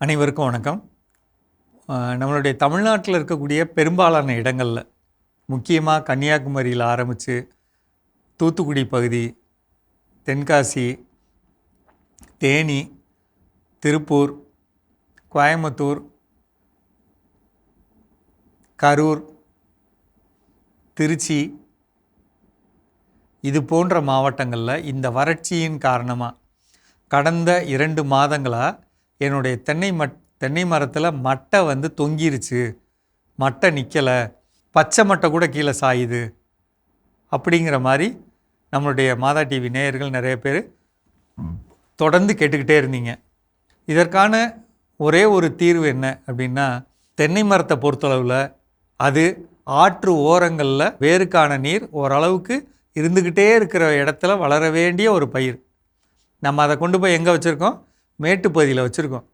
அனைவருக்கும் வணக்கம். நம்மளுடைய தமிழ்நாட்டில் இருக்கக்கூடிய பெரும்பாலான இடங்களில், முக்கியமாக கன்னியாகுமரியில் ஆரம்பித்து தூத்துக்குடி பகுதி, தென்காசி, தேனி, திருப்பூர், கோயம்புத்தூர், கரூர், திருச்சி, இது போன்ற மாவட்டங்களில் இந்த வறட்சியின் காரணமாக கடந்த 2 மாதங்களாக என்னுடைய தென்னை மரத்தில் மட்டை தொங்கிருச்சு, மட்டை நிற்கலை, பச்சை மட்டை கூட கீழே சாயுது அப்படிங்கிற மாதிரி நம்மளுடைய மாதா டிவி நேயர்கள் நிறைய பேர் தொடர்ந்து கேட்டுக்கிட்டே இருந்தீங்க. இதற்கான ஒரே ஒரு தீர்வு என்ன அப்படின்னா, தென்னை மரத்தை பொறுத்தளவில் அது ஆற்று ஓரங்களில் வேருக்கான நீர் ஓரளவுக்கு இருந்துக்கிட்டே இருக்கிற இடத்துல வளர வேண்டிய ஒரு பயிர். நம்ம அதை கொண்டு போய் எங்கே வச்சுருக்கோம்? மேட்டுப்பகுதியில் வச்சுருக்கோம்.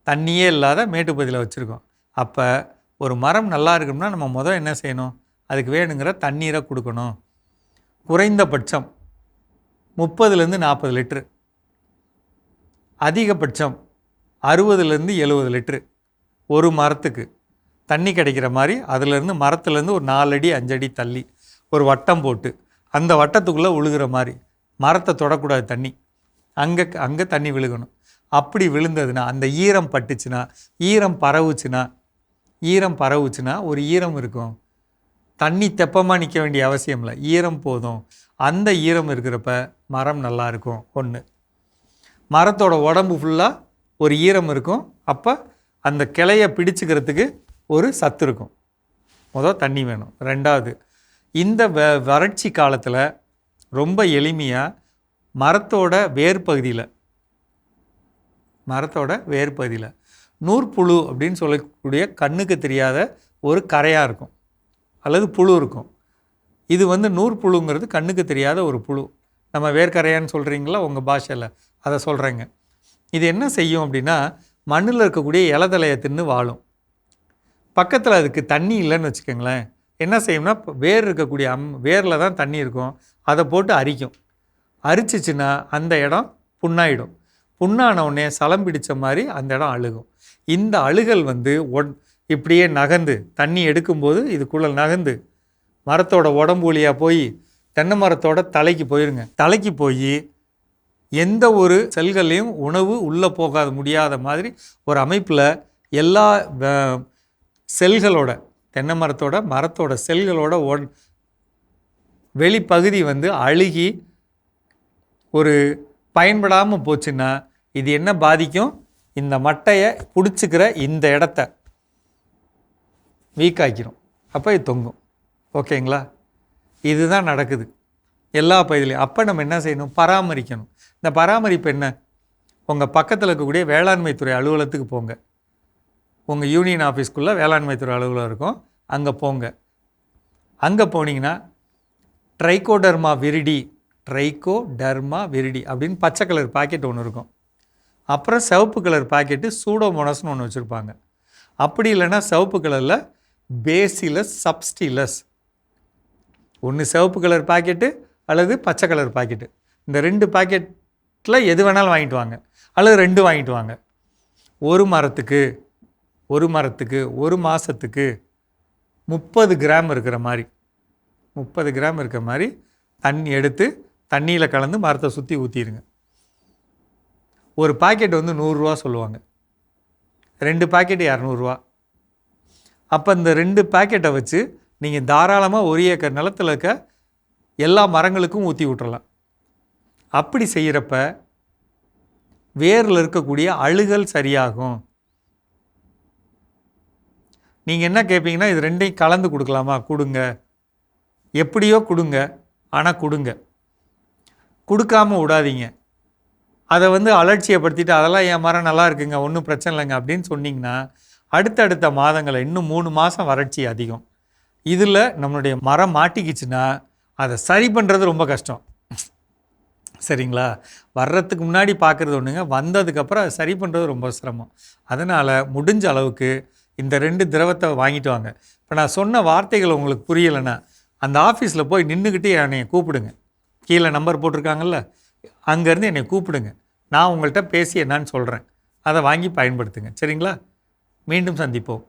தண்ணியே இல்லாத மேட்டுப்பகுதியில் வச்சுருக்கோம். அப்போ ஒரு மரம் நல்லா இருக்கணும்னா நம்ம என்ன செய்யணும்? அதுக்கு வேணுங்கிற தண்ணீரை கொடுக்கணும். குறைந்தபட்சம் 30லேருந்து 40 லிட்ரு, அதிகபட்சம் 60லேருந்து 70 லிட்ரு ஒரு மரத்துக்கு தண்ணி கிடைக்கிற மாதிரி அதிலேருந்து மரத்துலேருந்து ஒரு 4 அடி 5 அடி தள்ளி ஒரு வட்டம் போட்டு அந்த வட்டத்துக்குள்ளே விழுகிற மாதிரி, மரத்தை தொடக்கூடாது, தண்ணி அங்கே தண்ணி விழுகணும். அப்படி விழுந்ததுன்னா, அந்த ஈரம் பட்டுச்சுன்னா, ஈரம் பரவுச்சுன்னா ஒரு ஈரம் இருக்கும். தண்ணி தெப்பமாக நிற்க வேண்டிய அவசியம் இல்லை, ஈரம் போதும். அந்த ஈரம் இருக்கிறப்ப மரம் நல்லா இருக்கும். ஒன்று, மரத்தோட உடம்பு ஃபுல்லாக ஒரு ஈரம் இருக்கும். அப்போ அந்த கிளையை பிடிச்சிக்கிறதுக்கு ஒரு சத்து இருக்கும். தண்ணி வேணும். 2வது, இந்த வறட்சி காலத்தில் ரொம்ப எளிமையாக மரத்தோட வேர் பகுதியில் நூற்புழு அப்படின்னு சொல்லக்கூடிய கண்ணுக்கு தெரியாத ஒரு கரையாக இருக்கும் அல்லது புழு இருக்கும். இது நூற்புழுங்கிறது கண்ணுக்கு தெரியாத ஒரு புழு. நம்ம வேர்க்கரையான்னு சொல்கிறீங்களா உங்கள் பாஷையில், அதை சொல்கிறேங்க. இது என்ன செய்யும் அப்படின்னா, மண்ணில் இருக்கக்கூடிய இலதலையை தின்னு வாழும். பக்கத்தில் அதுக்கு தண்ணி இல்லைன்னு வச்சுக்கோங்களேன், என்ன செய்யும்னா, வேர் இருக்கக்கூடிய வேரில் தான் தண்ணி இருக்கும், அதை போட்டு அரிக்கும். அரிச்சிச்சுன்னா அந்த இடம் புண்ணாயிடும். புண்ணான உடனே சலம் பிடிச்ச மாதிரி அந்த இடம் அழுகும். இந்த அழுகல் இப்படியே நகர்ந்து தண்ணி எடுக்கும்போது இதுக்குள்ளே நகர்ந்து மரத்தோட உடம்பு வழியாக போய் தென்னை மரத்தோட தலைக்கு போயிருங்க. தலைக்கு போய் எந்த ஒரு செல்கள்லையும் உணவு உள்ளே போகாத முடியாத மாதிரி ஒரு அமைப்பில் எல்லா செல்களோட, தென்னை மரத்தோட செல்களோட வெளிப்பகுதி அழுகி ஒரு பயன்படாமல் போச்சுன்னா இது என்ன பாதிக்கும்? இந்த மட்டையை பிடிச்சிக்கிற இந்த இடத்த வீக்காக்கிடும். அப்போ இது தொங்கும். ஓகேங்களா? இதுதான் நடக்குது எல்லா பகுதியிலையும். அப்போ நம்ம என்ன செய்யணும்? பராமரிக்கணும். இந்த பராமரிப்பு என்ன? உங்கள் பக்கத்தில் இருக்கக்கூடிய வேளாண்மை துறை அலுவலகத்துக்கு போங்க. உங்கள் யூனியன் ஆஃபீஸ்க்குள்ளே வேளாண்மை துறை அலுவலகம் இருக்கும், அங்கே போங்க. அங்கே போனீங்கன்னா ட்ரைகோடர்மா விரிடி அப்படின்னு பச்சை கலர் பாக்கெட் ஒன்று இருக்கும். அப்புறம் சிவப்பு கலர் பாக்கெட்டு சூடோமோனஸ்னு ஒன்று வச்சுருப்பாங்க. அப்படி இல்லைன்னா சிவப்பு கலரில் பேசிலஸ் சப்ஸ்டிலஸ், ஒன்று சிவப்பு கலர் பாக்கெட்டு அல்லது பச்சை கலர் பாக்கெட்டு. இந்த 2 பாக்கெட்டில் எது வேணாலும் வாங்கிட்டு வாங்க, அல்லது 2 வாங்கிட்டு வாங்க. ஒரு மரத்துக்கு ஒரு மாதத்துக்கு 30 கிராம் இருக்கிற மாதிரி தண்ணி எடுத்து தண்ணியில் கலந்து மரத்தை சுற்றி ஊற்றிடுங்க. ஒரு பாக்கெட் 100 ரூபா சொல்லுவாங்க, 2 பாக்கெட் 200 ரூபா. அப்போ இந்த 2 பாக்கெட்டை வச்சு நீங்கள் தாராளமாக 1 ஏக்கர் நிலத்தில் இருக்க எல்லா மரங்களுக்கும் ஊற்றி விட்டுறலாம். அப்படி செய்கிறப்ப வேரில் இருக்கக்கூடிய அழுகல் சரியாகும். நீங்கள் என்ன கேட்பீங்கன்னா, இது 2ஐயும் கலந்து கொடுக்கலாமா? கொடுங்க, எப்படியோ கொடுங்க, ஆனால் கொடுக்காமல் விடாதீங்க. அதை அலட்சியப்படுத்திட்டு அதெல்லாம் என் மரம் நல்லா இருக்குங்க, ஒன்றும் பிரச்சனை இல்லைங்க அப்படின்னு சொன்னிங்கன்னா, அடுத்தடுத்த மாதங்களில் இன்னும் 3 மாதம் வறட்சி அதிகம். இதில் நம்மளுடைய மரம் மாட்டிக்கிச்சுன்னா அதை சரி பண்ணுறது ரொம்ப கஷ்டம். சரிங்களா? வர்றதுக்கு முன்னாடி பார்க்குறது ஒன்றுங்க, வந்ததுக்கப்புறம் அதை சரி பண்ணுறது ரொம்ப சிரமம். அதனால் முடிஞ்ச அளவுக்கு இந்த 2 திரவத்தை வாங்கிட்டு வாங்க. இப்போ நான் சொன்ன வார்த்தைகள் உங்களுக்கு புரியலைன்னா அந்த ஆஃபீஸில் போய் நின்றுக்கிட்டு என்னை கூப்பிடுங்க. கீழே நம்பர் போட்டிருக்காங்கல்ல, அங்கேருந்து என்னை கூப்பிடுங்க. நான் உங்கள்கிட்ட பேசி என்னான்னு சொல்கிறேன். அதை வாங்கி பயன்படுத்துங்க. சரிங்களா? மீண்டும் சந்திப்போம்.